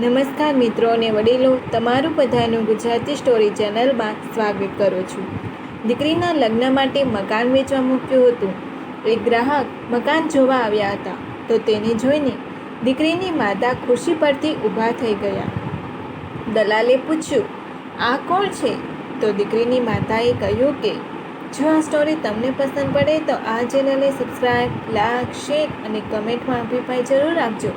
નમસ્કાર મિત્રો અને વડીલો, તમારું બધાનું ગુજરાતી સ્ટોરી ચેનલમાં સ્વાગત કરું છું. દીકરીના લગ્ન માટે મકાન વેચવા મૂક્યું હતું. એક ગ્રાહક મકાન જોવા આવ્યા હતા તો તેને જોઈને દીકરીની માતા ખુરશી પરથી ઊભા થઈ ગયા. દલાલે પૂછ્યું, આ કોણ છે? તો દીકરીની માતાએ કહ્યું કે જો આ સ્ટોરી તમને પસંદ પડે તો આ ચેનલને સબસ્ક્રાઈબ, લાઈક, શેર અને કમેન્ટમાં અભિપ્રાય જરૂર આપજો.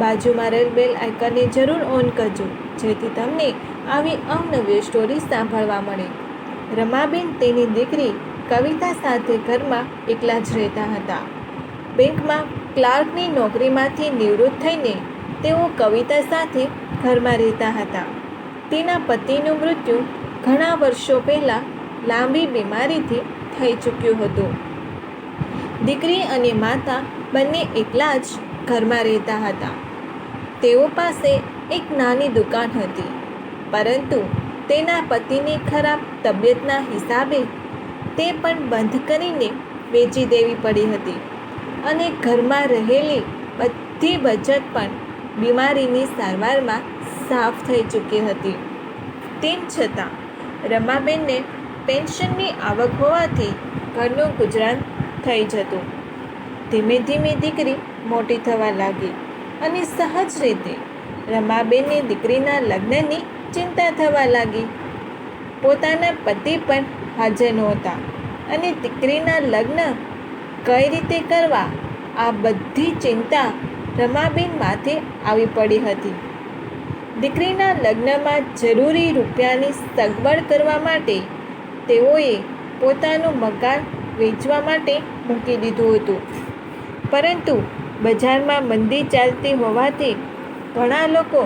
બાજુમાં રહેલ બેલ આઇકનને જરૂર ઓન કરજો જેથી તમને આવી અવનવી સ્ટોરી સાંભળવા મળે. રમાબેન તેની દીકરી કવિતા સાથે ઘરમાં એકલા જ રહેતા હતા. બેંકમાં ક્લાર્કની નોકરીમાંથી નિવૃત્ત થઈને તેઓ કવિતા સાથે ઘરમાં રહેતા હતા. તેના પતિનું મૃત્યુ ઘણા વર્ષો પહેલાં લાંબી બીમારીથી થઈ ચૂક્યું હતું. દીકરી અને માતા બંને એકલા જ ઘરમાં રહેતા હતા. તેઓ પાસે એક નાની દુકાન હતી, પરંતુ તેના પતિની ખરાબ તબિયતના હિસાબે તે પણ બંધ કરીને વેચી દેવી પડી હતી અને ઘરમાં રહેલી બધી બચત પણ બીમારીની સારવારમાં સાફ થઈ ચૂકી હતી. તેમ છતાં રમાબેનને પેન્શનની આવક હોવાથી ઘરનું ગુજરાન થઈ જતું. ધીમે ધીમે દીકરી મોટી થવા લાગી અને સહજ રીતે રમાબેનની દીકરીના લગ્નની ચિંતા થવા લાગી. પોતાના પતિ પણ હાજર નહોતા અને દીકરીના લગ્ન કઈ રીતે કરવા, આ બધી ચિંતા રમાબેન માથે આવી પડી હતી. દીકરીના લગ્નમાં જરૂરી રૂપિયાની સગવડ કરવા માટે તેઓએ પોતાનું મકાન વેચવા માટે મૂકી દીધું હતું. પરંતુ બજારમાં મંદી ચાલતી હોવાથી ઘણા લોકો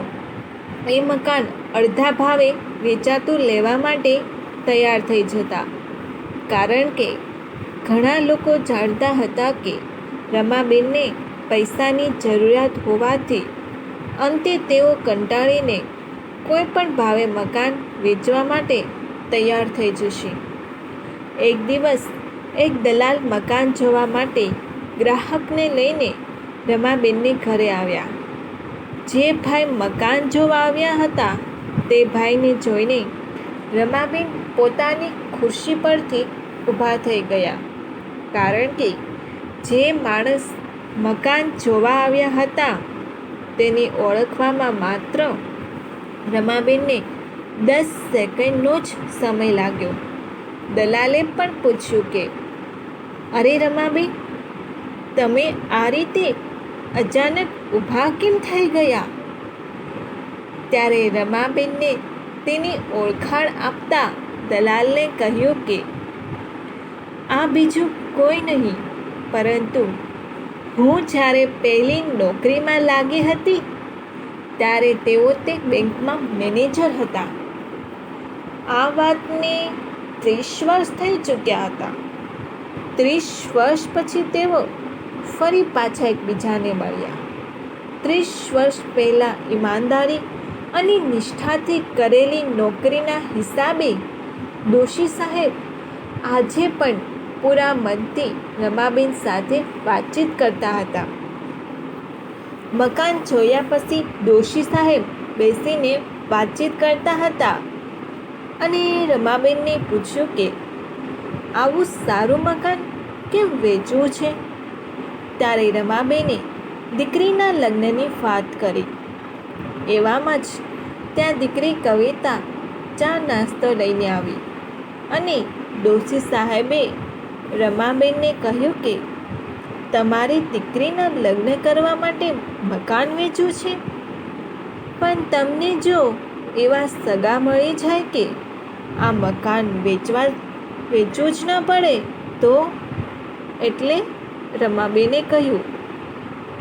એ મકાન અડધા ભાવે વેચાતું લેવા માટે તૈયાર થઈ જતા. કારણ કે ઘણા લોકો જાણતા હતા કે રમાબેનને પૈસાની જરૂરિયાત હોવાથી અંતે તેઓ કંટાળીને કોઈ પણ ભાવે મકાન વેચવા માટે તૈયાર થઈ જશે. એક દિવસ એક દલાલ મકાન જોવા માટે ગ્રાહકને લઈને રમાબેનને ઘરે આવ્યા. જે ભાઈ મકાન જોવા આવ્યા હતા તે ભાઈને જોઈને રમાબેન પોતાની ખુરશી પરથી ઊભા થઈ ગયા. કારણ કે જે માણસ મકાન જોવા આવ્યા હતા તેને ઓળખવામાં માત્ર રમાબેનને 10 સેકન્ડનો જ સમય લાગ્યો. દલાલે પણ પૂછ્યું કે, અરે રમાબેન, તમે આ રીતે અચાનક ઊભા કેમ થઈ ગયા? ત્યારે રમાબેનને તેની ઓળખાણ આપતા દલાલને કહ્યું કે આ બીજું કોઈ નહીં પરંતુ હું જ્યારે પહેલી નોકરીમાં લાગી હતી ત્યારે તેઓ તે બેંકમાં મેનેજર હતા. આ વાતને 30 વર્ષ થઈ ચૂક્યા હતા. 30 વર્ષ પછી તેઓ ફરી પાછા એકબીજાને મળ્યા. 30 વર્ષ પહેલાં ઈમાનદારી અને નિષ્ઠાથી કરેલી નોકરીના હિસાબે દોશી સાહેબ આજે પણ પૂરા મનથી રમાબેન સાથે વાતચીત કરતા હતા. મકાન જોયા પછી દોશી સાહેબ બેસીને વાતચીત કરતા હતા અને રમાબેનને પૂછ્યું કે આવું સારું મકાન કેમ વેચવું છે? ત્યારે રમાબેને દીકરીના લગ્નની વાત કરી. એવામાં જ ત્યાં દીકરી કવિતા ચા નાસ્તો લઈને આવી અને ડોશી સાહેબે રમાબેનને કહ્યું કે તમારી દીકરીના લગ્ન કરવા માટે મકાન વેચવું છે, પણ તમને જો એવા સગા મળી જાય કે આ મકાન વેચવું જ ન પડે તો? એટલે રમાબેને કહ્યું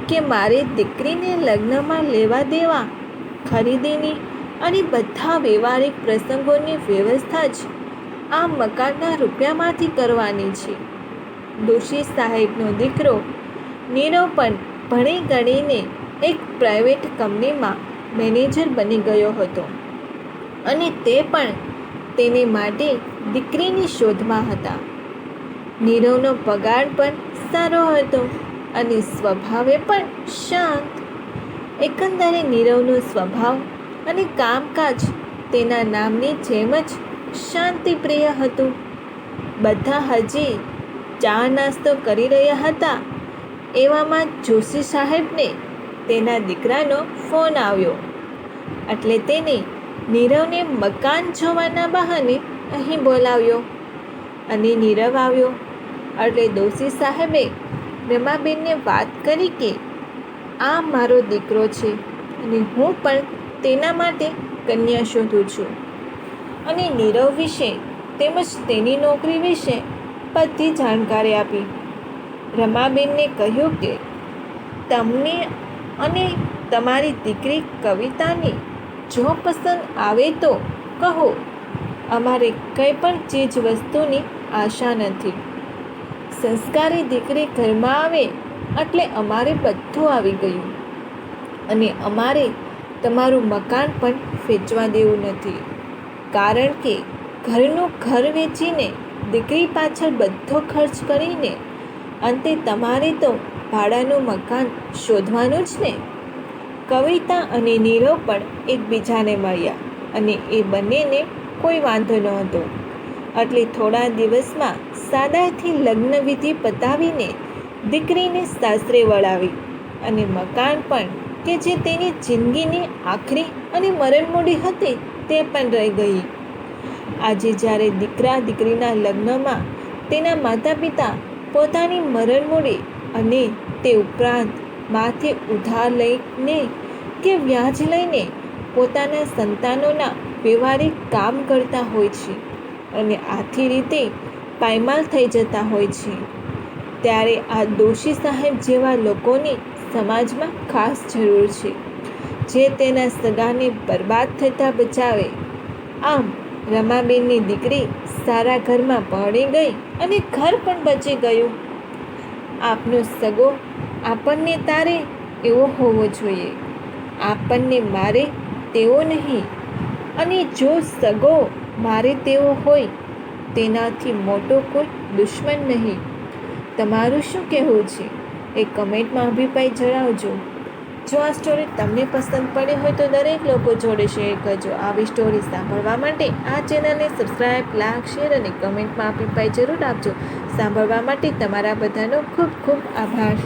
કે મારી દીકરીને લગ્નમાં લેવા દેવા, ખરીદીની અને બધા વ્યવહારિક પ્રસંગોની વ્યવસ્થા જ આ મકાનના રૂપિયામાંથી કરવાની છે. ડોશી સાહેબનો દીકરો નીરવ પણ ભણી ગણીને એક પ્રાઇવેટ કંપનીમાં મેનેજર બની ગયો હતો અને તે પણ તેને માટે દીકરીની શોધમાં હતા. નીરવનો પગાર પણ સારો હતો અને સ્વભાવે પણ શાંત. એકંદરે નીરવનો સ્વભાવ અને કામકાજ તેના નામની જેમ જ શાંતિપ્રિય હતું. બધા હજી ચા નાસ્તો કરી રહ્યા હતા એવામાં જોશી સાહેબને તેના દીકરાનો ફોન આવ્યો. એટલે તેને નીરવને મકાન જોવાના બહાને અહીં બોલાવ્યો અને નીરવ આવ્યો એટલે દોશી સાહેબે રમાબેનને વાત કરી કે આ મારો દીકરો છે અને હું પણ તેના માટે કન્યા શોધું છું અને નીરવ વિશે તેમજ તેની નોકરી વિશે બધી જાણકારી આપી. રમાબેનને કહ્યું કે તમને અને તમારી દીકરી કવિતાની જો પસંદ આવે તો કહો, અમારે કંઈ પણ ચીજ વસ્તુની આશા નથી. સંસ્કારી દીકરી ઘરમાં આવે એટલે અમારે બધું આવી ગયું અને અમારે તમારું મકાન પણ વેચવા દેવું નથી, કારણ કે ઘરનું ઘર વેચીને દીકરી પાછળ બધો ખર્ચ કરીને અંતે તમારે તો ભાડાનું મકાન શોધવાનું જ ને. કવિતા અને નીરવ પણ એકબીજાને મળ્યા અને એ બંનેને કોઈ વાંધો નહોતો. એટલે થોડા દિવસમાં સાદાઈથી લગ્ન વિધિ પતાવીને દીકરીને સાસરે વળાવી અને મકાન પણ કે જે તેની જિંદગીની આખરી અને મરણમૂડી હતી તે પણ રહી ગઈ. આજે જ્યારે દીકરા દીકરીના લગ્નમાં તેના માતા પિતા પોતાની મરણમૂડી અને તે ઉપરાંત માથે ઉધાર લઈને કે વ્યાજ લઈને પોતાના સંતાનોના વ્યવહારિક કામ કરતા હોય છે અને આથી રીતે પાયમાલ થઈ જતા હોય છે, ત્યારે આ દોશી સાહેબ જેવા લોકોની સમાજમાં ખાસ જરૂર છે, જે તેના સગાને બરબાદ થતાં બચાવે. આમ રમાબેનની દીકરી સારા ઘરમાં પરણી ગઈ અને ઘર પણ બચી ગયું. આપનો સગો આપણને તારે એવો હોવો જોઈએ, આપણને મારે તેવો નહીં, અને જો સગો મારે તેવો હોય તેનાથી મોટો કોઈ દુશ્મન નહીં. તમારું શું કહેવું છે એ કમેન્ટમાં અભિપ્રાય જણાવજો. જો આ સ્ટોરી તમને પસંદ પડી હોય તો દરેક લોકો જોડે શેર કરજો. આવી સ્ટોરી સાંભળવા માટે આ ચેનલને સબસ્ક્રાઈબ, લાઈક, શેર અને કમેન્ટમાં અભિપ્રાય જરૂર આપજો. સાંભળવા માટે તમારા બધાનો ખૂબ ખૂબ આભાર.